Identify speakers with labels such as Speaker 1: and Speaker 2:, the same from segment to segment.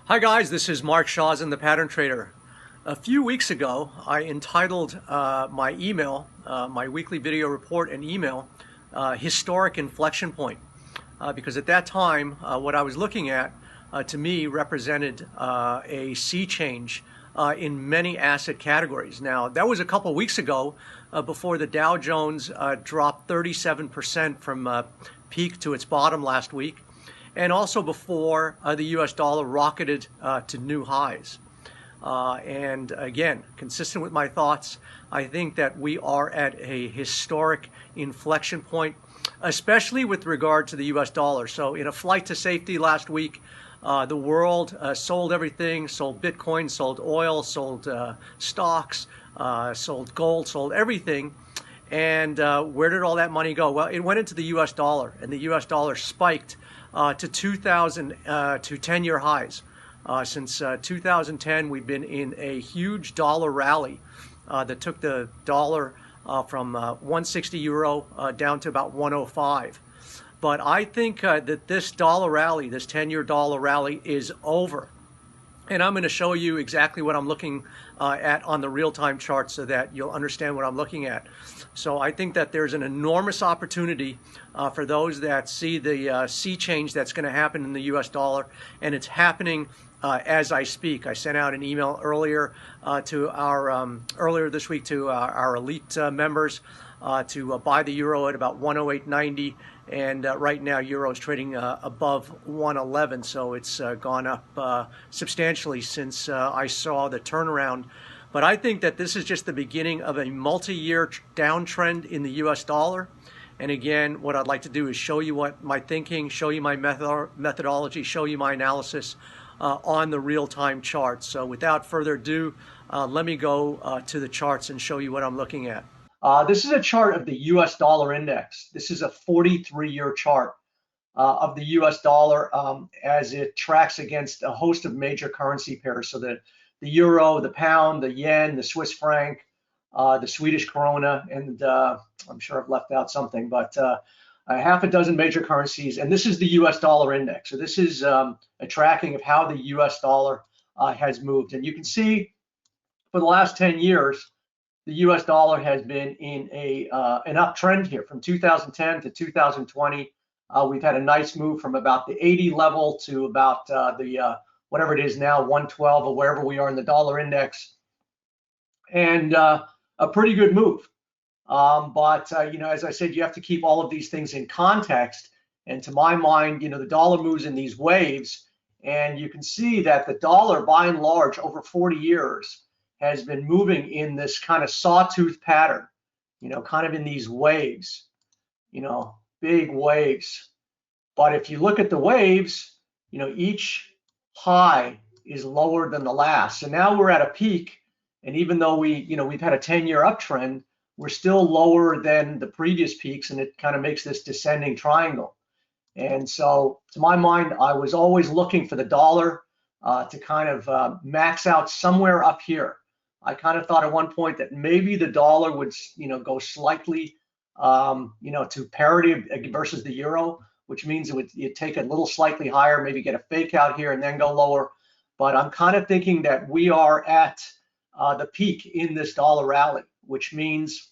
Speaker 1: Hi guys, this is Mark Shawson, the Pattern Trader. A few weeks ago, I entitled my email, my weekly video report and email, Historic Inflection Point. Because at that time, what I was looking at, to me, represented a sea change in many asset categories. Now, that was a couple weeks ago before the Dow Jones dropped 37% from peak to its bottom last week, and also before the US dollar rocketed to new highs. And again, consistent with my thoughts, I think that we are at a historic inflection point, especially with regard to the US dollar. So in a flight to safety last week, the world sold everything, sold Bitcoin, sold oil, sold stocks, sold gold, sold everything. And where did all that money go? Well, it went into the US dollar, and the US dollar spiked to 10-year highs. Since 2010, we've been in a huge dollar rally that took the dollar from 160 euro down to about 105. But I think that this dollar rally, this 10-year dollar rally, is over. And I'm going to show you exactly what I'm looking at on the real-time chart so that you'll understand what I'm looking at. So I think that there's an enormous opportunity for those that see the sea change that's going to happen in the US dollar, and it's happening as I speak. I sent out an email earlier to our earlier this week to our elite members to buy the euro at about 108.90, and right now euro is trading above 111, so it's gone up substantially since I saw the turnaround. But I think that this is just the beginning of a multi-year downtrend in the US dollar. And again, what I'd like to do is show you what my thinking, show you my methodology, show you my analysis on the real-time charts. So without further ado, let me go to the charts and show you what I'm looking at. This is a chart of the US dollar index. This is a 43-year chart of the US dollar as it tracks against a host of major currency pairs. So the euro, the pound, the yen, the Swiss franc, the Swedish krona, and I'm sure I've left out something, but a half a dozen major currencies. And this is the US dollar index. So this is a tracking of how the US dollar has moved. And you can see for the last 10 years, the US dollar has been in an uptrend here from 2010 to 2020. We've had a nice move from about the 80 level to about the whatever it is now, 112 or wherever we are in the dollar index, and a pretty good move. But as I said, you have to keep all of these things in context. And to my mind, the dollar moves in these waves, and you can see that the dollar, by and large, over 40 years, has been moving in this kind of sawtooth pattern, kind of in these waves, big waves. But if you look at the waves, each high is lower than the last. So now we're at a peak, and even though we've had a 10-year uptrend, we're still lower than the previous peaks, and it kind of makes this descending triangle. And so to my mind, I was always looking for the dollar to kind of max out somewhere up here. I kind of thought at one point that maybe the dollar would, go slightly, to parity versus the euro, which means you'd take a little slightly higher, maybe get a fake out here and then go lower. But I'm kind of thinking that we are at the peak in this dollar rally, which means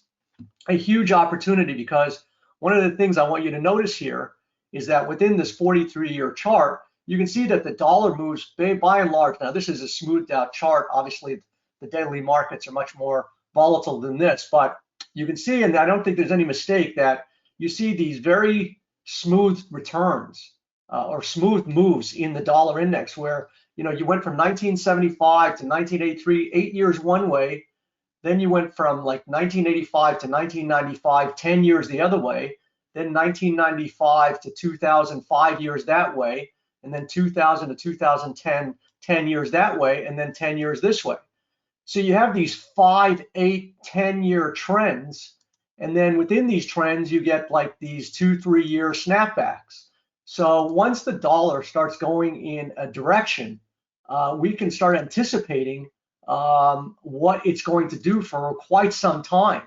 Speaker 1: a huge opportunity, because one of the things I want you to notice here is that within this 43-year chart, you can see that the dollar moves by and large. Now, this is a smoothed out chart. Obviously, the daily markets are much more volatile than this, but you can see, and I don't think there's any mistake, that you see these very smooth returns or smooth moves in the dollar index, where you went from 1975 to 1983, 8 years one way, then you went from like 1985 to 1995, 10 years the other way, then 1995 to 2005 years that way, and then 2000 to 2010, 10 years that way, and then 10 years this way. So you have these 5, 8, 10-year trends, and then within these trends, you get like these 2-3 year snapbacks. So once the dollar starts going in a direction, we can start anticipating what it's going to do for quite some time.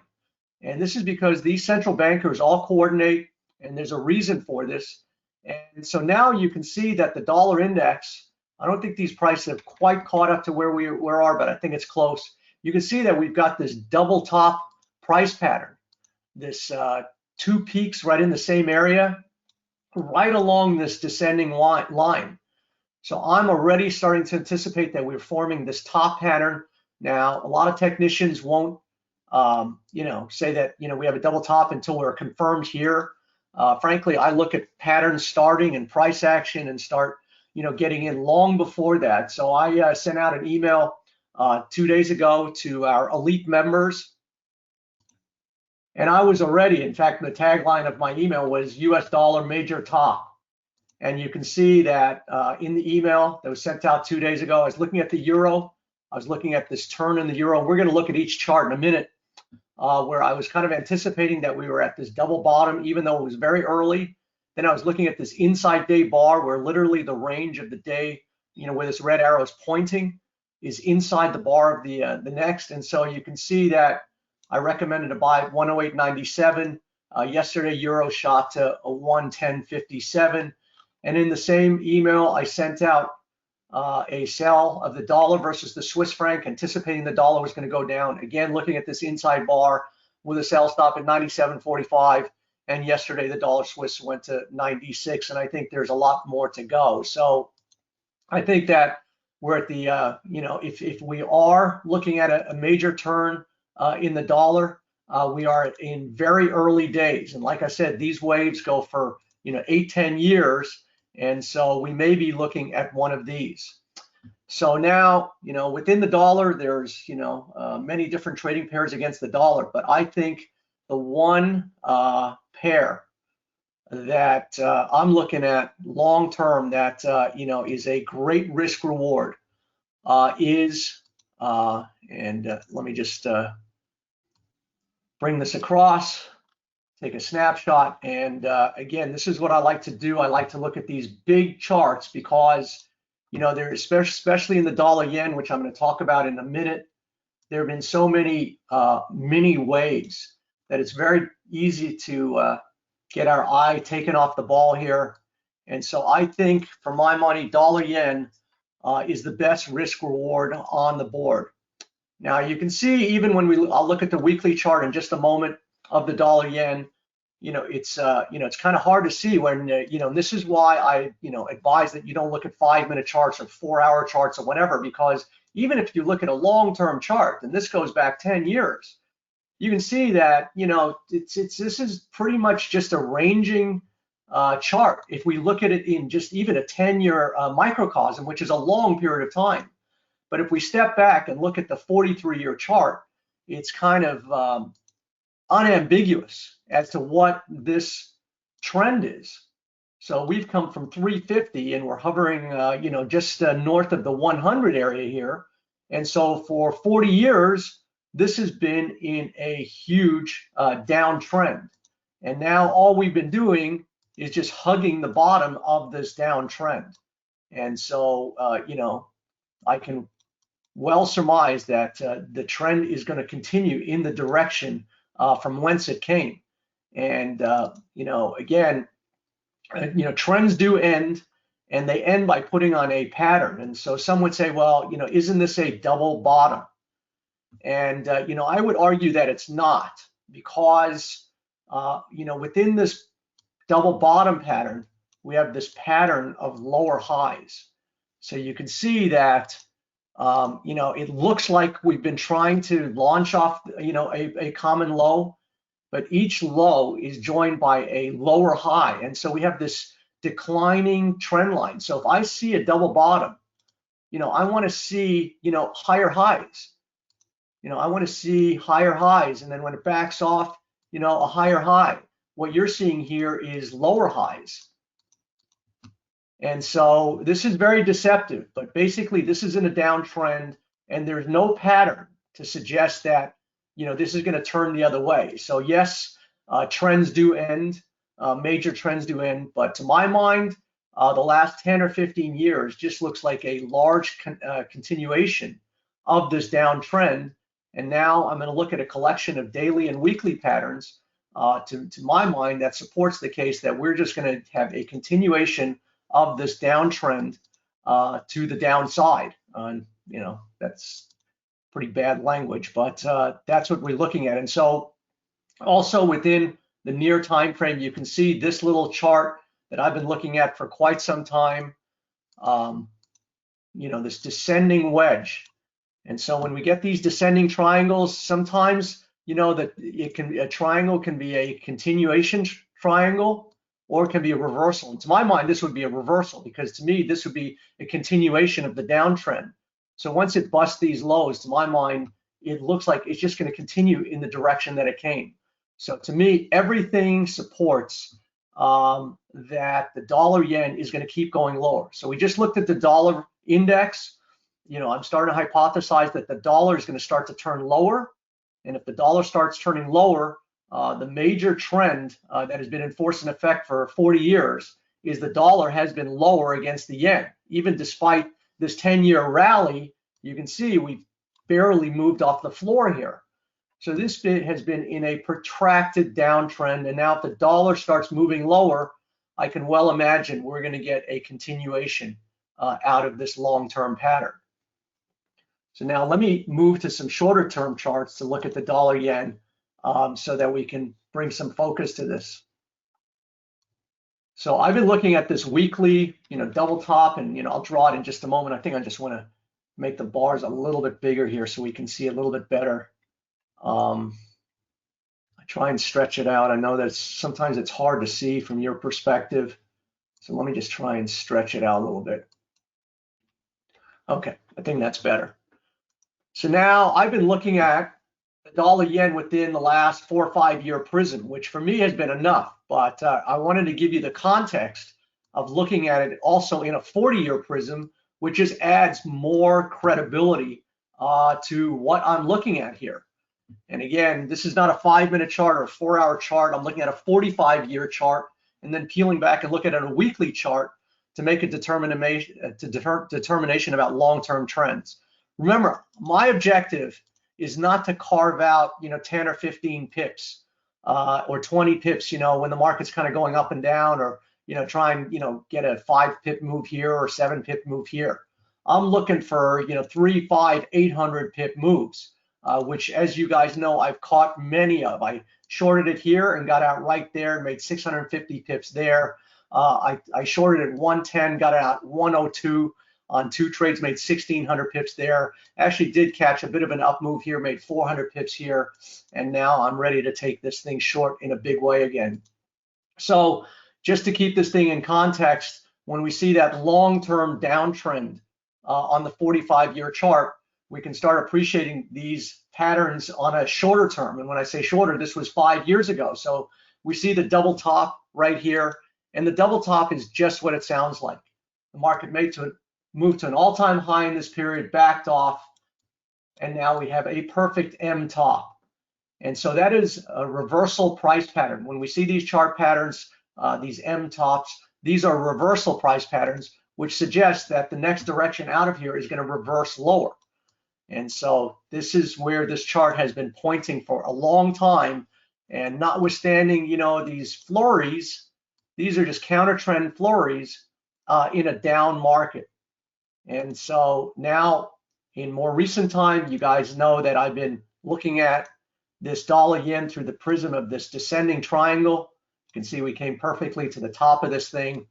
Speaker 1: And this is because these central bankers all coordinate, and there's a reason for this. And so now you can see that the dollar index I don't think these prices have quite caught up to where we are, but I think it's close. You can see that we've got this double top price pattern, this two peaks right in the same area, right along this descending line. So I'm already starting to anticipate that we're forming this top pattern. Now, a lot of technicians won't, say that, we have a double top until we're confirmed here. Frankly, I look at patterns starting and price action and start, getting in long before that. So I sent out an email 2 days ago to our elite members. And I was already, in fact, the tagline of my email was US dollar major top. And you can see that in the email that was sent out 2 days ago, I was looking at the euro. I was looking at this turn in the euro. We're going to look at each chart in a minute, where I was kind of anticipating that we were at this double bottom, even though it was very early. Then I was looking at this inside day bar where literally the range of the day, where this red arrow is pointing, is inside the bar of the next. And so you can see that I recommended to buy 108.97. Yesterday, euro shot to a 110.57. And in the same email, I sent out a sell of the dollar versus the Swiss franc, anticipating the dollar was going to go down. Again, looking at this inside bar with a sell stop at 97.45. And yesterday, the dollar Swiss went to 96. And I think there's a lot more to go. So I think that we're at the, if we are looking at a major turn in the dollar, we are in very early days. And like I said, these waves go for, 8-10 years. And so we may be looking at one of these. So now, within the dollar, there's, many different trading pairs against the dollar. But I think the one pair that I'm looking at long term that, is a great risk reward is, let me just bring this across. Take a snapshot, and again, this is what I like to do. I like to look at these big charts because, they're especially in the dollar yen, which I'm going to talk about in a minute. There have been so many mini waves that it's very easy to get our eye taken off the ball here. And so I think, for my money, dollar yen is the best risk reward on the board. Now you can see, even when I'll look at the weekly chart in just a moment of the dollar yen, it's kind of hard to see when, this is why I, advise that you don't look at 5-minute charts or 4-hour charts or whatever, because even if you look at a long-term chart, and this goes back 10 years, you can see that, this is pretty much just a ranging chart. If we look at it in just even a 10-year microcosm, which is a long period of time. But if we step back and look at the 43-year chart, it's kind of unambiguous as to what this trend is. So we've come from 350 and we're hovering, just north of the 100 area here. And so for 40 years, this has been in a huge downtrend. And now all we've been doing is just hugging the bottom of this downtrend. And so, I can well surmise that the trend is going to continue in the direction from whence it came. And, again, trends do end, and they end by putting on a pattern. And so some would say, well, isn't this a double bottom? And, I would argue that it's not, because, within this double bottom pattern, we have this pattern of lower highs. So you can see that, it looks like we've been trying to launch off, a common low, but each low is joined by a lower high. And so we have this declining trend line. So if I see a double bottom, I want to see, higher highs. I want to see higher highs. And then when it backs off, a higher high. What you're seeing here is lower highs. And so this is very deceptive, but basically this is in a downtrend, and there's no pattern to suggest that, this is going to turn the other way. So yes, trends do end, major trends do end, but to my mind, the last 10 or 15 years just looks like a large continuation of this downtrend. And now I'm going to look at a collection of daily and weekly patterns, to my mind, that supports the case that we're just going to have a continuation of this downtrend to the downside. You know, that's pretty bad language, but that's what we're looking at. And so also within the near time frame, you can see this little chart that I've been looking at for quite some time. You know, this descending wedge. And so when we get these descending triangles, sometimes, you know, that a triangle can be a continuation triangle, or it can be a reversal. And to my mind, this would be a reversal, because to me, this would be a continuation of the downtrend. So once it busts these lows, to my mind, it looks like it's just going to continue in the direction that it came. So to me, everything supports that the dollar yen is going to keep going lower. So we just looked at the dollar index. You know, I'm starting to hypothesize that the dollar is going to start to turn lower. And if the dollar starts turning lower, the major trend that has been in force and effect for 40 years is the dollar has been lower against the yen. Even despite this 10-year rally, you can see we've barely moved off the floor here. So this bit has been in a protracted downtrend, and now if the dollar starts moving lower, I can well imagine we're going to get a continuation out of this long-term pattern. So now let me move to some shorter term charts to look at the dollar yen so that we can bring some focus to this. So I've been looking at this weekly, you know, double top, and, you know, I'll draw it in just a moment. I think I just want to make the bars a little bit bigger here so we can see a little bit better. I try and stretch it out. I know that sometimes it's hard to see from your perspective. So let me just try and stretch it out a little bit. Okay, I think that's better. So now I've been looking at the dollar yen within the last 4 or 5 year prism, which for me has been enough. But I wanted to give you the context of looking at it also in a 40-year prism, which just adds more credibility to what I'm looking at here. And again, this is not a 5-minute chart or a 4-hour chart. I'm looking at a 45-year chart, and then peeling back and look at a weekly chart to make a determination about long-term trends. Remember, my objective is not to carve out, you know, 10 or 15 pips or 20 pips, you know, when the market's kind of going up and down, or, you know, try and, you know, get a 5-pip move here or 7-pip move here. I'm looking for, you know, 3, 5, 800 pip moves. Which, as you guys know, I've caught many of. I shorted it here and got out right there and made 650 pips there. I shorted at 110, got out 102 on 2 trades, made 1,600 pips there. Actually did catch a bit of an up move here, made 400 pips here, and now I'm ready to take this thing short in a big way again. So just to keep this thing in context, when we see that long-term downtrend on the 45-year chart, we can start appreciating these patterns on a shorter term. And when I say shorter, this was 5 years ago. So we see the double top right here, and the double top is just what it sounds like. The market moved to an all-time high in this period, backed off, and now we have a perfect M top. And so that is a reversal price pattern. When we see these chart patterns, these M tops, these are reversal price patterns, which suggests that the next direction out of here is going to reverse lower. And so this is where this chart has been pointing for a long time. And notwithstanding, you know, these flurries, these are just counter trend flurries in a down market. And so now in more recent time, you guys know that I've been looking at this dollar yen through the prism of this descending triangle. You can see we came perfectly to the top of this thing.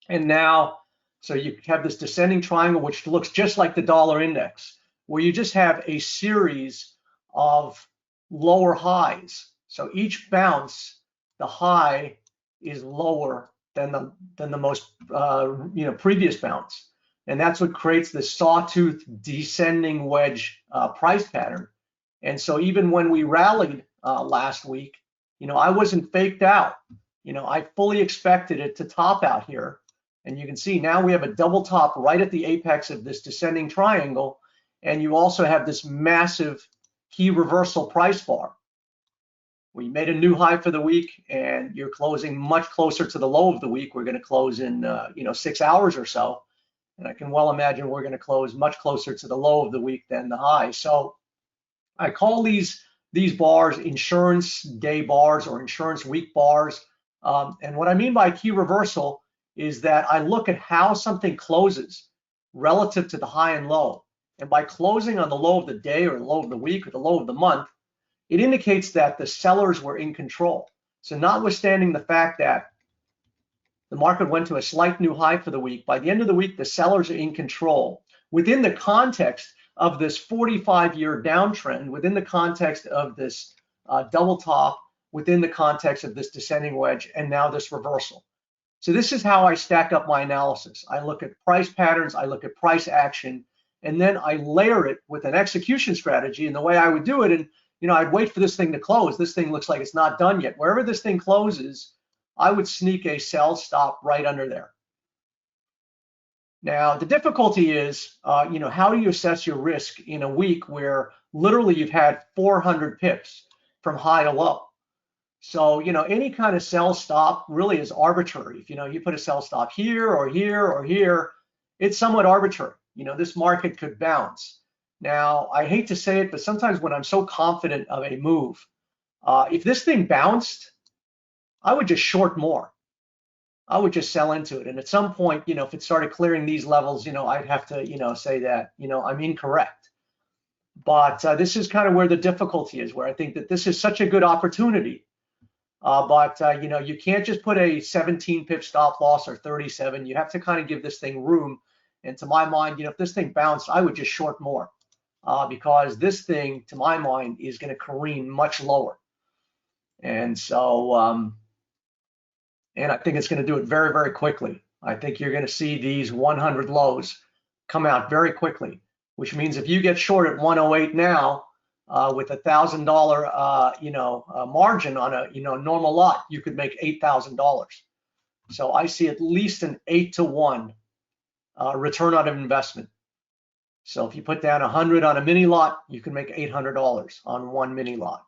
Speaker 1: And now, so you have this descending triangle, which looks just like the dollar index, where you just have a series of lower highs. So each bounce, the high is lower than the most you know, previous bounce, and that's what creates this sawtooth descending wedge price pattern. And so even when we rallied last week, you know, I wasn't faked out. You know, I fully expected it to top out here, and you can see now we have a double top right at the apex of this descending triangle. And you also have this massive key reversal price bar. We made a new high for the week, and you're closing much closer to the low of the week. We're going to close in you know, 6 hours or so, and I can well imagine we're going to close much closer to the low of the week than the high. So I call these bars insurance day bars or insurance week bars. And what I mean by key reversal is that I look at how something closes relative to the high and low. And by closing on the low of the day or the low of the week or the low of the month, it indicates that the sellers were in control. So notwithstanding the fact that the market went to a slight new high for the week, by the end of the week, the sellers are in control within the context of this 45-year downtrend, within the context of this double top, within the context of this descending wedge, and now this reversal. So this is how I stack up my analysis. I look at price patterns, I look at price action, and then I layer it with an execution strategy. And the way I would do it, and I'd wait for this thing to close. This thing looks like it's not done yet. Wherever this thing closes, I would sneak a sell stop right under there. Now, the difficulty is, how do you assess your risk in a week where literally you've had 400 pips from high to low? So, any kind of sell stop really is arbitrary. If, you put a sell stop here or here or here, it's somewhat arbitrary. This market could bounce. Now, I hate to say it, but sometimes when I'm so confident of a move, if this thing bounced, I would just short more. I would just sell into it. And at some point, if it started clearing these levels, I'd have to, say that, I'm incorrect. But this is kind of where the difficulty is, where I think that this is such a good opportunity. But you can't just put a 17 pip stop loss or 37. You have to kind of give this thing room. And to my mind, if this thing bounced, I would just short more because this thing, to my mind, is going to careen much lower. And so, and I think it's going to do it very, very quickly. I think you're going to see these 100 lows come out very quickly, which means if you get short at 108 now, with $1,000, margin on a, normal lot, you could make $8,000. So I see at least an 8-to-1 return on investment. So if you put down 100 on a mini lot, you can make $800 on one mini lot.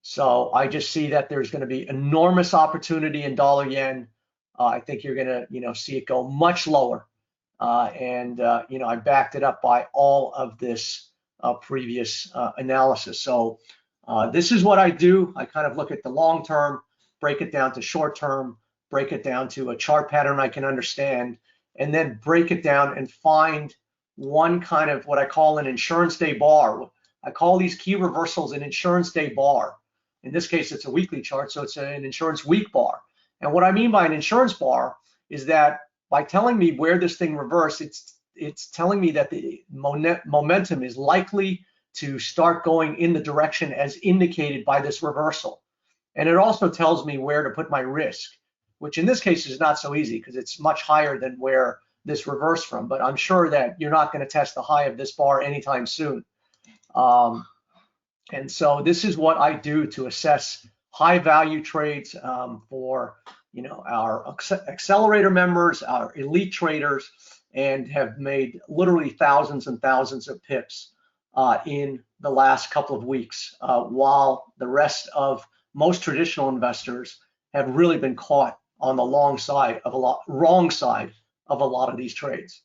Speaker 1: So I just see that there's going to be enormous opportunity in dollar yen. I think you're going to, see it go much lower. I backed it up by all of this previous analysis. So this is what I do. I kind of look at the long term, break it down to short term, break it down to a chart pattern I can understand, and then break it down and find one kind of what I call an insurance day bar. I call these key reversals an insurance day bar. In this case, it's a weekly chart, so it's an insurance week bar. And what I mean by an insurance bar is that by telling me where this thing reversed, it's telling me that the momentum is likely to start going in the direction as indicated by this reversal. And it also tells me where to put my risk, which in this case is not so easy because it's much higher than where this reversed from. But I'm sure that you're not going to test the high of this bar anytime soon. And so this is what I do to assess high value trades for our accelerator members, our elite traders, and have made literally thousands and thousands of pips in the last couple of weeks, while the rest of most traditional investors have really been caught on the wrong side of a lot of these trades.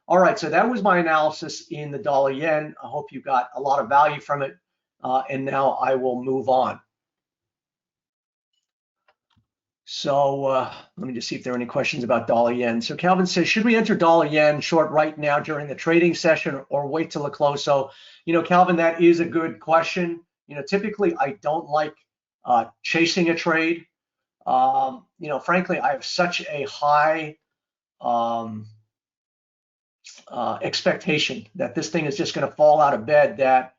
Speaker 1: All right, so that was my analysis in the dollar yen. I hope you got a lot of value from it. And now I will move on. So let me just see if there are any questions about dollar yen. So Calvin says, should we enter dollar yen short right now during the trading session or wait till the close? So, Calvin, that is a good question. Typically I don't like chasing a trade. Frankly, I have such a high expectation that this thing is just going to fall out of bed that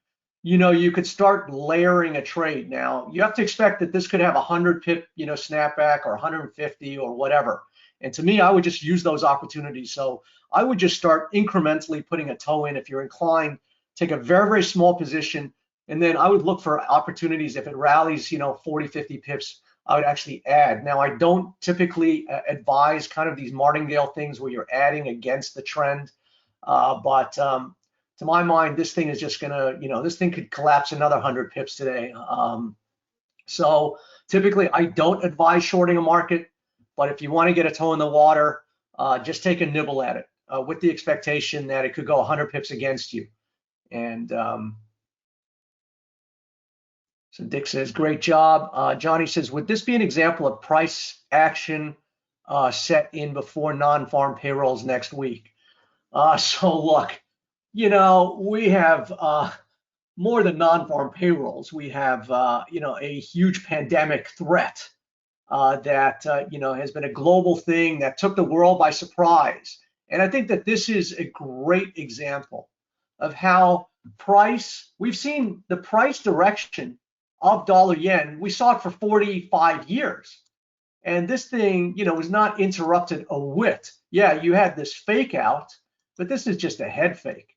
Speaker 1: you could start layering a trade. Now, you have to expect that this could have 100 pip, snapback or 150 or whatever. And to me, I would just use those opportunities. So I would just start incrementally putting a toe in. If you're inclined, take a very, very small position. And then I would look for opportunities. If it rallies, 40, 50 pips, I would actually add. Now, I don't typically advise kind of these martingale things where you're adding against the trend. But to my mind, this thing is just gonna, this thing could collapse another 100 pips today. So typically I don't advise shorting a market, but if you want to get a toe in the water, just take a nibble at it with the expectation that it could go 100 pips against you. And so Dick says, great job. Johnny says, would this be an example of price action set in before non-farm payrolls next week? So look, we have more than non-farm payrolls. We have, a huge pandemic threat that, has been a global thing that took the world by surprise. And I think that this is a great example of how we've seen the price direction of dollar yen. We saw it for 45 years. And this thing, was not interrupted a whit. Yeah, you had this fake out, but this is just a head fake,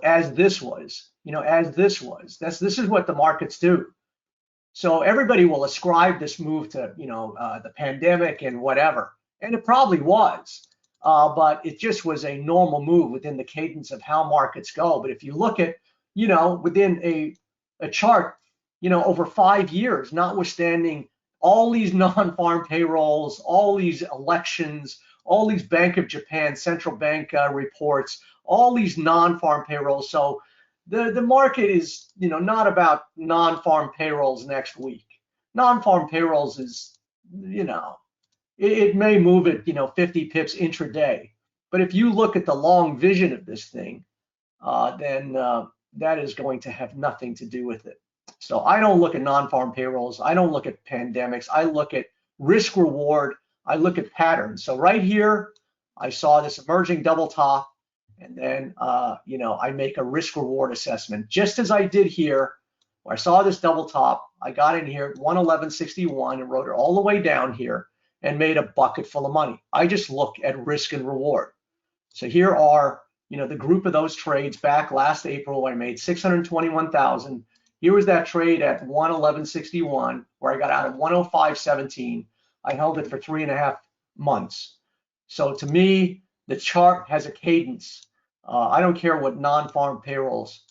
Speaker 1: as this was, this is what the markets do. So everybody will ascribe this move to, the pandemic and whatever, and it probably was, but it just was a normal move within the cadence of how markets go. But if you look at, within a chart, over 5 years, notwithstanding all these non-farm payrolls, all these elections, all these Bank of Japan central bank reports, all these non-farm payrolls. So the market is, not about non-farm payrolls next week. Non-farm payrolls is, it may move at, 50 pips intraday. But if you look at the long vision of this thing, then that is going to have nothing to do with it. So I don't look at non-farm payrolls. I don't look at pandemics. I look at risk reward. I look at patterns. So right here, I saw this emerging double top. And then, I make a risk reward assessment, just as I did here, where I saw this double top. I got in here at 111.61 and wrote it all the way down here and made a bucket full of money. I just look at risk and reward. So here are, the group of those trades back last April where I made 621,000. Here was that trade at 111.61 where I got out at 105.17. I held it for 3.5 months. So to me, the chart has a cadence. I don't care what non-farm payrolls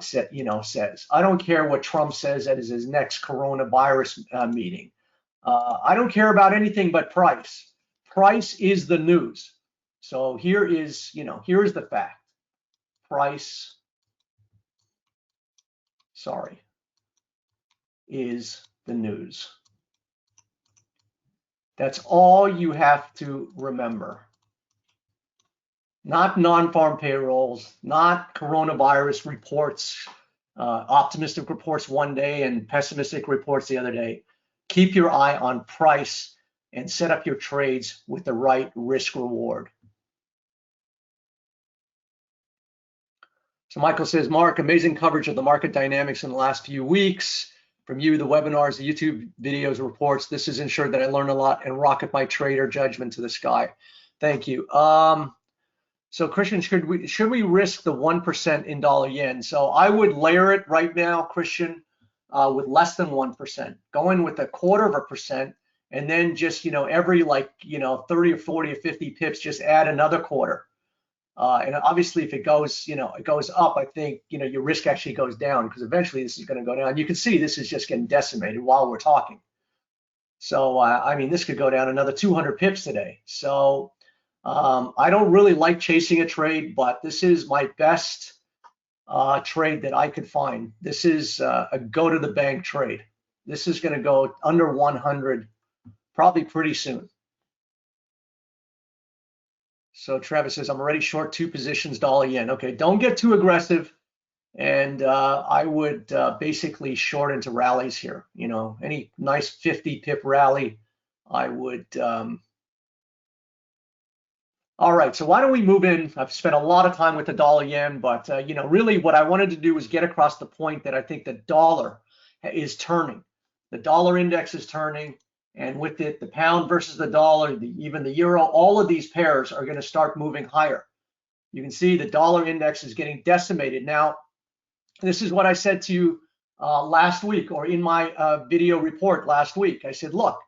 Speaker 1: says. I don't care what Trump says at his next coronavirus meeting. I don't care about anything but price. Price is the news. So here is the fact. Price, is the news. That's all you have to remember. Not non-farm payrolls, not coronavirus reports, optimistic reports one day and pessimistic reports the other day. Keep your eye on price and set up your trades with the right risk reward. So Michael says, Mark, amazing coverage of the market dynamics in the last few weeks. From you, the webinars, the YouTube videos, reports. This has ensured that I learn a lot and rocket my trader judgment to the sky. Thank you. So Christian, should we risk the 1% in dollar yen? So I would layer it right now, Christian, with less than 1%. Go in with 1/4%, and then just every 30 or 40 or 50 pips, just add another quarter. And obviously, if it goes up, I think your risk actually goes down because eventually this is going to go down. You can see this is just getting decimated while we're talking. So I mean, this could go down another 200 pips today. So I don't really like chasing a trade, but this is my best trade that I could find. This is a go to the bank trade. This is going to go under 100 probably pretty soon. So Travis says, I'm already short 2 positions dollar yen. Okay, don't get too aggressive. And I would basically short into rallies here. Any nice 50 pip rally, I would. All right, so why don't we move in? I've spent a lot of time with the dollar yen, but really what I wanted to do was get across the point that I think the dollar is turning. The dollar index is turning, and with it, the pound versus the dollar, even the euro, all of these pairs are going to start moving higher. You can see the dollar index is getting decimated. Now, this is what I said to you last week, or in my video report last week. I said, look,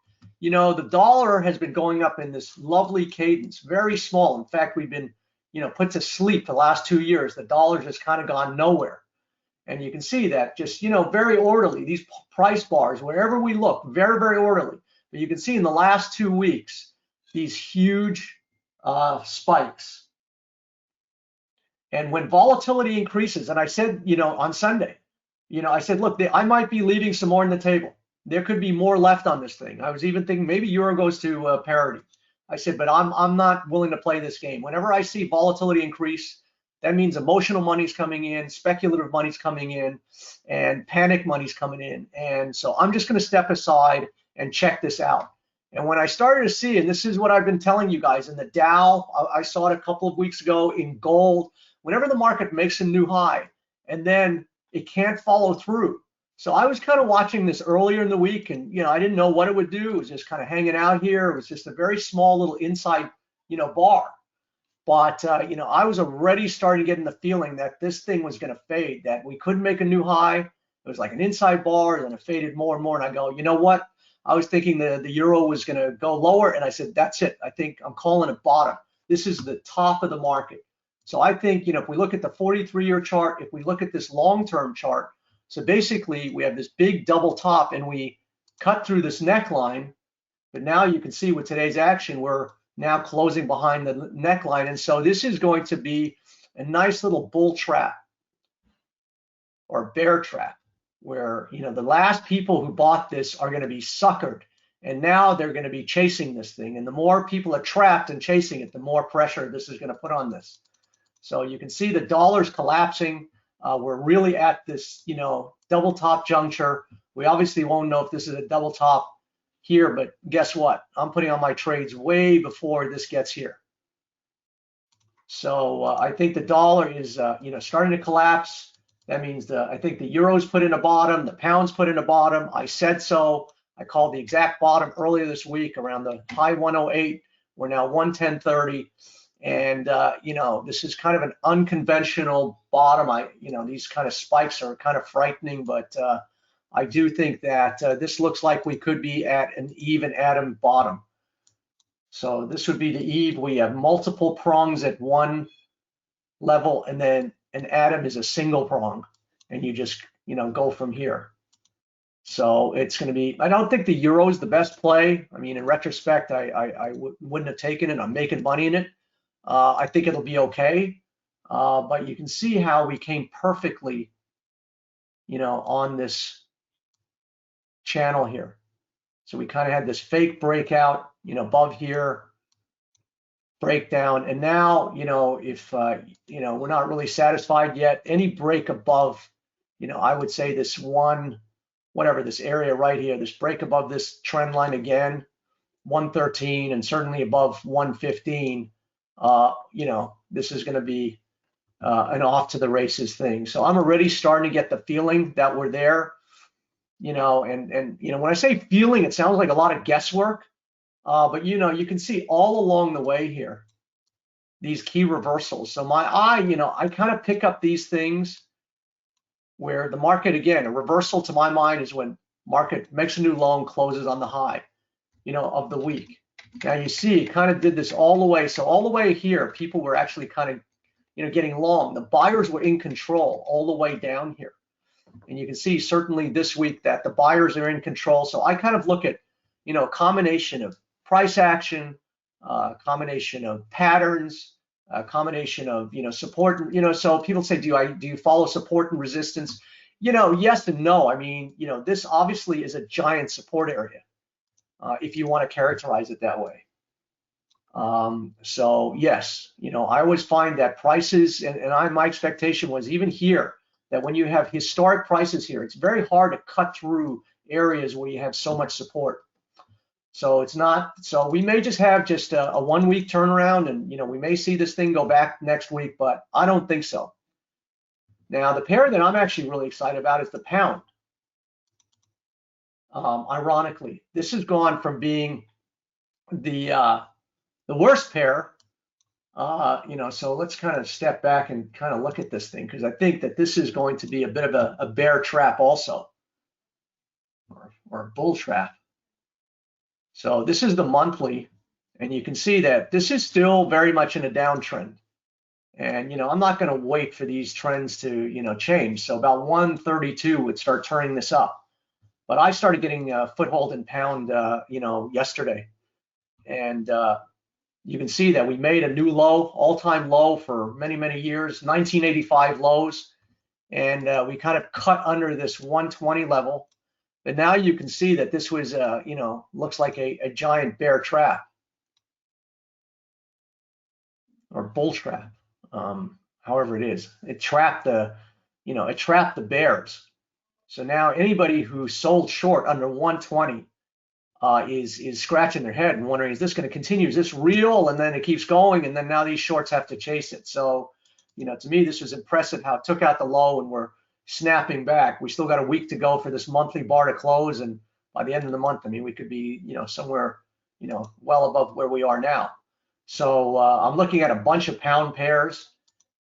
Speaker 1: the dollar has been going up in this lovely cadence, very small. In fact, we've been, put to sleep the last 2 years. The dollar's just kind of gone nowhere. And you can see that just, very orderly, these price bars, wherever we look, very, very orderly. But you can see in the last 2 weeks, these huge spikes. And when volatility increases, and I said, on Sunday, I said, look, I might be leaving some more on the table. There could be more left on this thing. I was even thinking maybe euro goes to parity. I said, but I'm not willing to play this game. Whenever I see volatility increase, that means emotional money's coming in, speculative money's coming in, and panic money's coming in. And so I'm just going to step aside and check this out. And when I started to see, and this is what I've been telling you guys, in the Dow, I saw it a couple of weeks ago, in gold, whenever the market makes a new high and then it can't follow through. So I was kind of watching this earlier in the week, and I didn't know what it would do. It was just kind of hanging out here. It was just a very small little inside bar. But I was already starting to get in the feeling that this thing was going to fade, that we couldn't make a new high. It was like an inside bar, and then it faded more and more. And I go, you know what? I was thinking the euro was going to go lower, and I said, that's it. I think I'm calling it bottom. This is the top of the market. So I think, if we look at the 43-year chart, if we look at this long-term chart, so basically we have this big double top and we cut through this neckline, but now you can see with today's action, we're now closing behind the neckline. And so this is going to be a nice little bull trap or bear trap where, the last people who bought this are going to be suckered. And now they're going to be chasing this thing. And the more people are trapped and chasing it, the more pressure this is going to put on this. So you can see the dollar's collapsing. We're really at this, double top juncture. We obviously won't know if this is a double top here, but guess what? I'm putting on my trades way before this gets here. So I think the dollar is, starting to collapse. That means I think the euro's put in a bottom, the pound's put in a bottom. I said so. I called the exact bottom earlier this week around the high 108. We're now 110.30. And, this is kind of an unconventional bottom. These kind of spikes are kind of frightening, but I do think that this looks like we could be at an eve and atom bottom. So this would be the eve. We have multiple prongs at one level, and then an atom is a single prong, and you just, go from here. So it's going to be, I don't think the euro is the best play. I mean, in retrospect, I wouldn't have taken it. I'm making money in it. I think it'll be okay, but you can see how we came perfectly, on this channel here. So we kind of had this fake breakout, above here, breakdown, and now, if we're not really satisfied yet, any break above, I would say this this area right here, this break above this trend line again, 113, and certainly above 115. This is going to be an off to the races thing. So I'm already starting to get the feeling that we're there, and when I say feeling, it sounds like a lot of guesswork, but you can see all along the way here, these key reversals. So my eye, I kind of pick up these things where the market, again, a reversal to my mind is when market makes a new low and closes on the high, of the week. Now you see, it kind of did this all the way. So all the way here, people were actually kind of, getting long. The buyers were in control all the way down here. And you can see certainly this week that the buyers are in control. So I kind of look at, a combination of price action, combination of patterns, a combination of, support, so people say, do you follow support and resistance? Yes and no. I mean, this obviously is a giant support area. If you want to characterize it that way. So yes, I always find that prices, and my expectation was even here, that when you have historic prices here, it's very hard to cut through areas where you have so much support. So it's not, so we may just have a 1 week turnaround, and we may see this thing go back next week, but I don't think so. Now the pair that I'm actually really excited about is the pound. Ironically, this has gone from being the worst pair, so let's kind of step back and kind of look at this thing, because I think that this is going to be a bit of a bear trap also, or a bull trap. So this is the monthly, and you can see that this is still very much in a downtrend. And, I'm not going to wait for these trends to, change. So about 132 would start turning this up. But I started getting a foothold in pound, yesterday. And you can see that we made a new low, all-time low for many, many years, 1985 lows. And we kind of cut under this 120 level. But now you can see that this was, looks like a giant bear trap. or bull trap, however it is. It trapped the, it trapped the bears. So now anybody who sold short under 120 is scratching their head and wondering, is this going to continue? Is this real? And then it keeps going, and then now these shorts have to chase it. So, to me, this was impressive how it took out the low and we're snapping back. We still got a week to go for this monthly bar to close, and by the end of the month, I mean, we could be, somewhere, well above where we are now. So I'm looking at a bunch of pound pairs,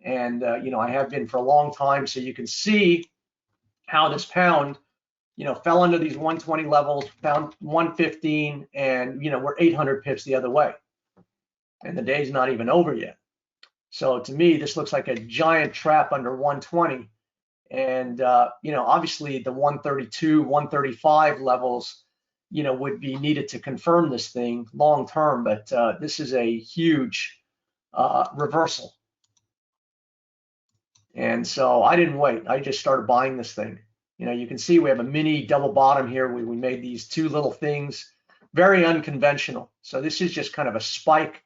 Speaker 1: and I have been for a long time. So you can see how this pound, fell under these 120 levels, found 115, and we're 800 pips the other way, and the day's not even over yet. So to me, this looks like a giant trap under 120, and obviously the 132, 135 levels, would be needed to confirm this thing long term, but this is a huge reversal. And so I didn't wait. I just started buying this thing. You can see we have a mini double bottom here. We made these two little things, very unconventional. So this is just kind of a spike,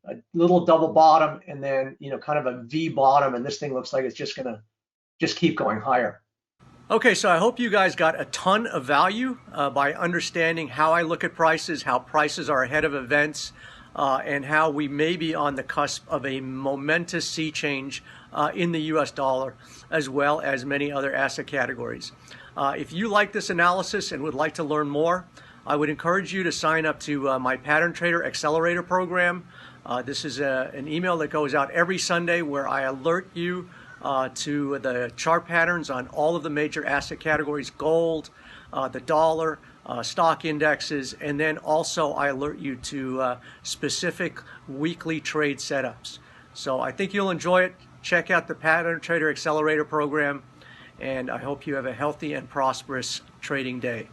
Speaker 1: a little double bottom, and then, kind of a V bottom. And this thing looks like it's just going to just keep going higher. Okay, so I hope you guys got a ton of value by understanding how I look at prices, how prices are ahead of events, and how we may be on the cusp of a momentous sea change in the US dollar, as well as many other asset categories. If you like this analysis and would like to learn more, I would encourage you to sign up to my Pattern Trader Accelerator program. This is an email that goes out every Sunday where I alert you to the chart patterns on all of the major asset categories: gold, the dollar, stock indexes, and then also I alert you to specific weekly trade setups. So I think you'll enjoy it. Check out the Pattern Trader Accelerator program, and I hope you have a healthy and prosperous trading day.